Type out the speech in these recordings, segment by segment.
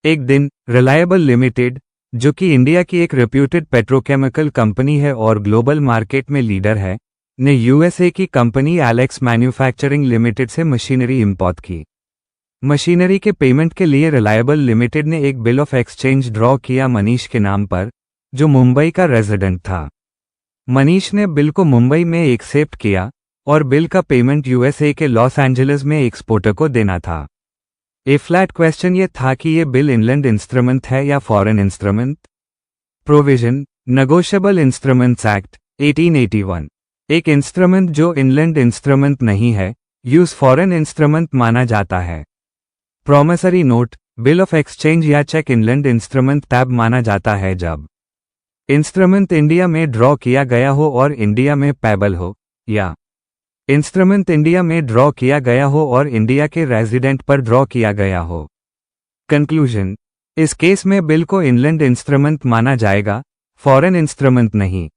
एक दिन reliable limited, जो कि इंडिया की एक रेप्यूटेड पेट्रोकेमिकल कंपनी है और ग्लोबल मार्केट में लीडर है, ने यूएसए की कंपनी एलेक्स मैन्युफैक्चरिंग लिमिटेड से मशीनरी इंपोर्ट की। मशीनरी के पेमेंट के लिए रिलायबल लिमिटेड ने एक बिल ऑफ एक्सचेंज ड्रॉ किया मनीष के नाम पर, जो मुंबई का रेजिडेंट था। मनीष ने बिल को मुंबई में एक्सेप्ट किया और बिल का पेमेंट यूएसए के लॉस एंजलिस में एक्सपोर्टर को देना था। ए फ्लैट क्वेश्चन ये था कि ये बिल इनलैंड इंस्ट्रूमेंट है या foreign instrument. Provision negotiable instruments act 1881। एक इंस्ट्रूमेंट जो इनलैंड इंस्ट्रूमेंट नहीं है, यूज फॉरेन इंस्ट्रूमेंट माना जाता है। Promissory note bill of exchange या चेक इनलैंड इंस्ट्रूमेंट तब माना जाता है जब इंस्ट्रूमेंट इंडिया में ड्रॉ किया गया हो और इंडिया में पेबल हो, या इंस्ट्रूमेंट इंडिया में ड्रॉ किया गया हो और इंडिया के रेजिडेंट पर ड्रॉ किया गया हो। कंक्लूजन, इस केस में बिल को इनलैंड इंस्ट्रूमेंट माना जाएगा, फॉरेन इंस्ट्रूमेंट नहीं।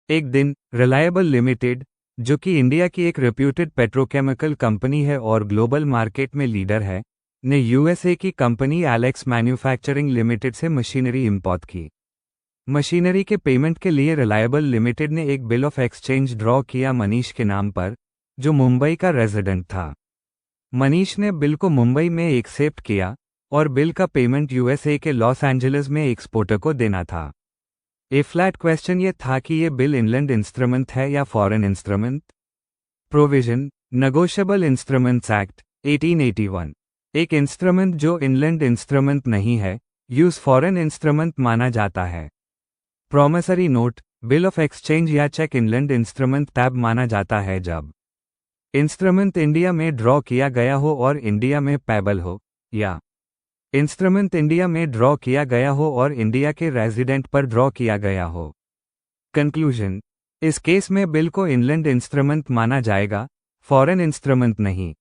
एक दिन रिलायबल लिमिटेड, जो कि इंडिया की एक रेप्यूटेड पेट्रोकेमिकल कंपनी है और ग्लोबल मार्केट में लीडर है, ने यूएसए की कंपनी एलेक्स मैन्युफैक्चरिंग लिमिटेड से मशीनरी इंपोर्ट की। मशीनरी के पेमेंट के लिए रिलायबल लिमिटेड ने एक बिल ऑफ एक्सचेंज ड्रॉ किया मनीष के नाम पर, जो मुंबई का रेजिडेंट था। मनीष ने बिल को मुंबई में एक्सेप्ट किया और बिल का पेमेंट यूएसए के लॉस एंजलिस में एक्सपोर्टर को देना था। ए फ्लैट क्वेश्चन ये था कि ये बिल इनलैंड इंस्ट्रूमेंट है या foreign instrument. Provision negotiable instruments act 1881। एक इंस्ट्रूमेंट जो इनलैंड इंस्ट्रूमेंट नहीं है, यूज फॉरेन इंस्ट्रूमेंट माना जाता है। Promissory note bill of exchange या चेक इनलैंड इंस्ट्रूमेंट तब माना जाता है जब इंस्ट्रूमेंट इंडिया में ड्रॉ किया गया हो और इंडिया में पेबल हो, या इंस्ट्रूमेंट इंडिया में ड्रॉ किया गया हो और इंडिया के रेजिडेंट पर ड्रॉ किया गया हो। कंक्लूजन, इस केस में बिल को इनलैंड इंस्ट्रूमेंट माना जाएगा, फॉरेन इंस्ट्रूमेंट नहीं।